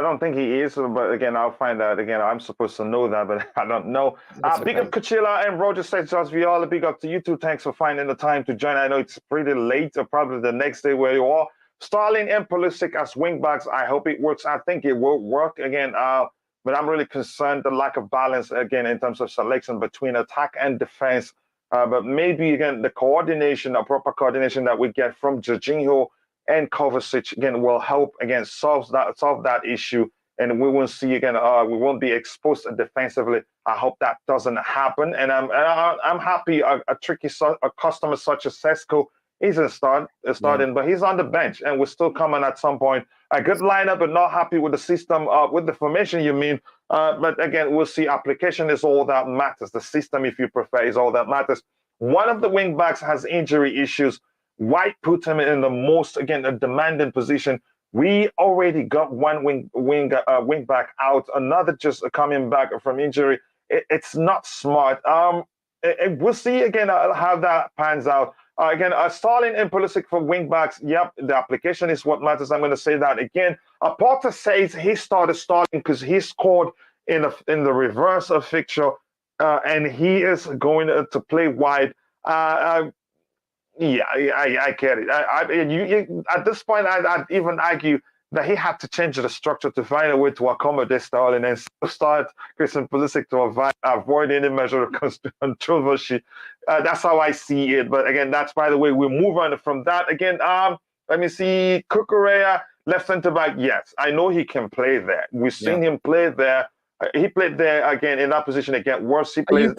don't think he is. But again, I'll find out. Again, I'm supposed to know that, but I don't know. Big up Kuchila and Roger says, Just Viola. Big up to you two. Thanks for finding the time to join. I know it's pretty late, or probably the next day where you are. Starling and Pulisic as wingbacks. I hope it works. I think it will work again. But I'm really concerned the lack of balance again in terms of selection between attack and defense. But maybe again the proper coordination that we get from Jorginho and Kovacic again will help again solve that issue, and we won't see again. We won't be exposed defensively. I hope that doesn't happen, and I'm happy a customer such as Sesko isn't starting, but he's on the bench, and we're still coming at some point. A good lineup, but not happy with the system, with the formation. You mean? But again, we'll see. Application is all that matters. The system, if you prefer, is all that matters. One of the wing backs has injury issues. White put him in the most again a demanding position. We already got one wing back out. Another just coming back from injury. It's not smart. We'll see again how that pans out. Again, Sterling and Pulisic for wing backs. Yep, the application is what matters. I'm going to say that again. Porter says he started Sterling because he scored in the reverse of fixture, and he is going to play wide. Yeah, I get it. At this point, I'd even argue that he had to change the structure to find a way to accommodate Sterling and start Christian Pulisic to avoid any measure of controversy. That's how I see it. But again, that's by the way, we move on from that. Again, let me see. Cucurella, left center back. Yes, I know he can play there. We've seen him play there. He played there again in that position against Wolves. He played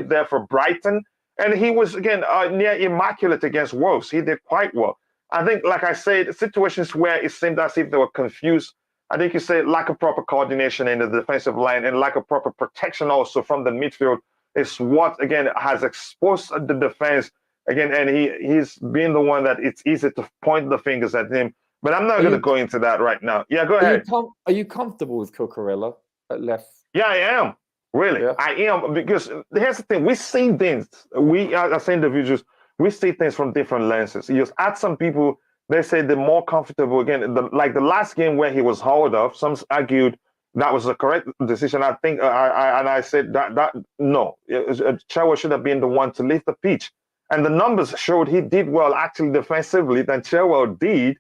there for Brighton. And he was, again, near immaculate against Wolves. He did quite well. I think, like I said, situations where it seemed as if they were confused, I think you say lack of proper coordination in the defensive line and lack of proper protection also from the midfield is what, again, has exposed the defense. Again, and he's been the one that it's easy to point the fingers at him. But I'm not going to go into that right now. Yeah, go ahead. Are you comfortable with Cucurella at left? Yeah, I am. Really, I am, because here's the thing: we see things. We as individuals, we see things from different lenses. You just add some people, they say they're more comfortable. Again, like the last game where he was hauled off, some argued that was the correct decision. I think, I said that no, Chilwell should have been the one to leave the pitch, and the numbers showed he did well actually defensively than Chilwell did.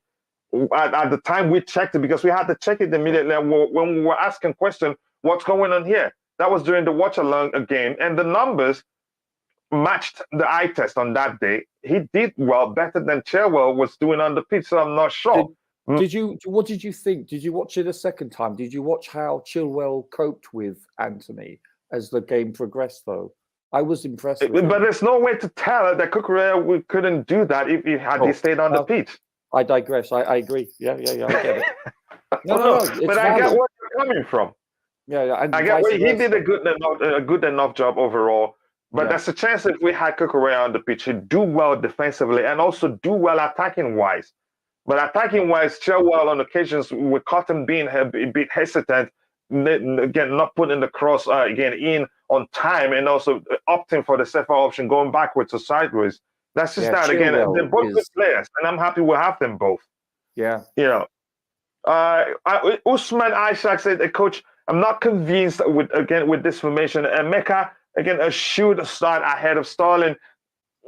At the time we checked it, because we had to check it immediately when we were asking question, what's going on here? That was during the watch along game, and the numbers matched the eye test on that day. He did well, better than Chilwell was doing on the pitch, so I'm not sure. What did you think? Did you watch it a second time? Did you watch how Chilwell coped with Anthony as the game progressed, though? I was impressed with him. But there's no way to tell that Cucurella couldn't do that if he stayed on the pitch. I digress. I agree. Yeah, I get it. No, but I get where you're coming from. Yeah, and I get where he did a good enough job overall. But there's a chance if we had Cucurella on the pitch, he'd do well defensively and also do well attacking wise. But attacking wise, Chilwell on occasions we caught him being a bit hesitant, again not putting the cross again in on time, and also opting for the safer option, going backwards or sideways. That's just that. Again, they're both good players, and I'm happy we have them both. Yeah, Usman Ishak said, "Coach, I'm not convinced with this formation. Emeka again should start ahead of Sterling.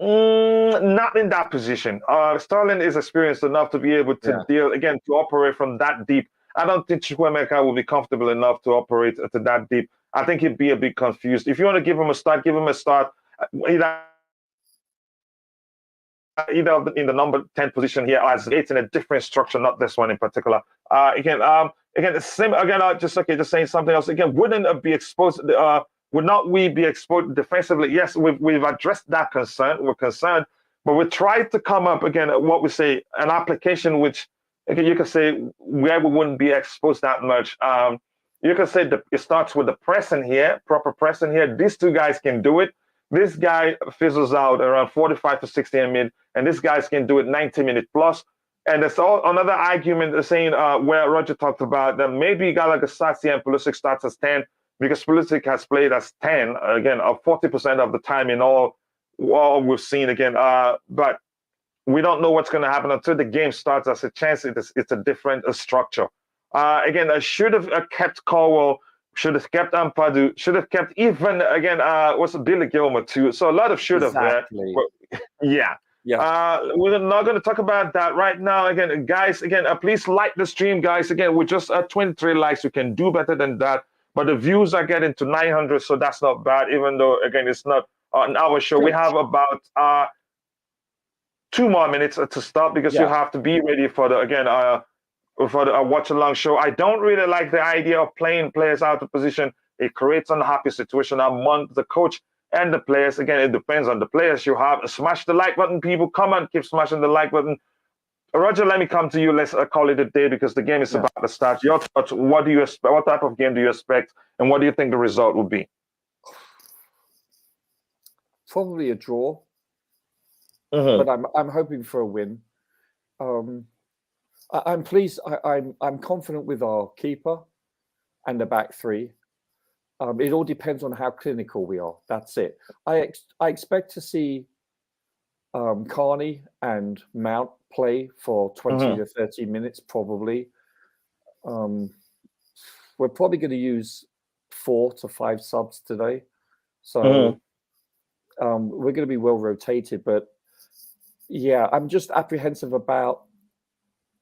Not in that position. Sterling is experienced enough to be able to to operate from that deep. I don't think Chukwuemeka will be comfortable enough to operate to that deep. I think he'd be a bit confused. If you want to give him a start, give him a start. Either in the number 10 position here as it's in a different structure, not this one in particular. The same again. Just saying something else. Again, wouldn't it be exposed? Would not we be exposed defensively? Yes, we've addressed that concern. We're concerned, but we tried to come up again at what we say an application which you can say where we wouldn't be exposed that much. You can say it starts with the pressing here, proper pressing here. These two guys can do it. This guy fizzles out around 45 to 60 minutes, and this guys can do it 90 minutes plus. And there's another argument saying where Roger talked about that maybe Gallagher starts here and Pulisic starts as 10, because Pulisic has played as 10, again, 40% of the time in all we've seen again. But we don't know what's going to happen until the game starts. As a chance, it's a different structure. Again, I should have kept Caldwell, should have kept Ampadu, should have kept even, again, what's Billy Gilmer too. So a lot of should have there. Yeah. We're not going to talk about that right now. Again, guys, please like the stream, guys. Again, we're just at 23 likes. You can do better than that. But the views are getting to 900, so that's not bad, even though, again, it's not on our show. We have about 2 more minutes to stop because you have to be ready for the watch along show. I don't really like the idea of playing players out of position. It creates an unhappy situation among the coach and the players. Again, it depends on the players you have. Smash the like button, people. Come on, keep smashing the like button. Roger, let me come to you. Let's call it a day because the game is about to start. Your thoughts? What do you expect? What type of game do you expect? And what do you think the result will be? Probably a draw, but I'm hoping for a win. I'm pleased. I'm confident with our keeper and the back three. It all depends on how clinical we are. That's it. I expect to see Carney and Mount play for 20 to 30 minutes, probably. We're probably going to use 4 to 5 subs today. So we're going to be well rotated. But yeah, I'm just apprehensive about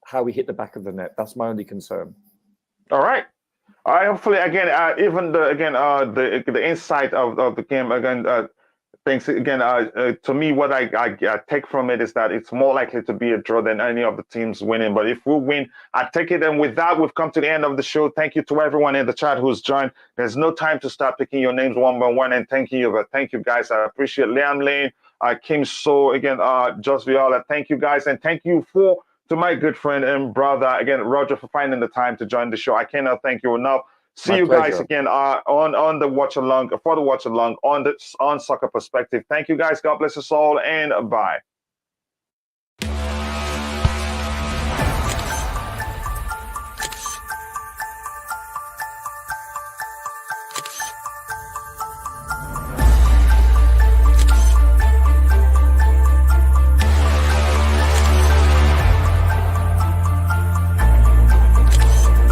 how we hit the back of the net. That's my only concern. All right. Hopefully, again, even the insight of the game, again, thanks again. To me, what I take from it is that it's more likely to be a draw than any of the teams winning. But if we win, I take it. And with that, we've come to the end of the show. Thank you to everyone in the chat who's joined. There's no time to start picking your names one by one. And thank you, guys. I appreciate Liam Lane, Kim So, again, Joss Viola. Thank you, guys, and thank you to my good friend and brother, again, Roger, for finding the time to join the show. I cannot thank you enough. See you guys again on the watch along on Soccer Perspective. Thank you guys. God bless us all and bye.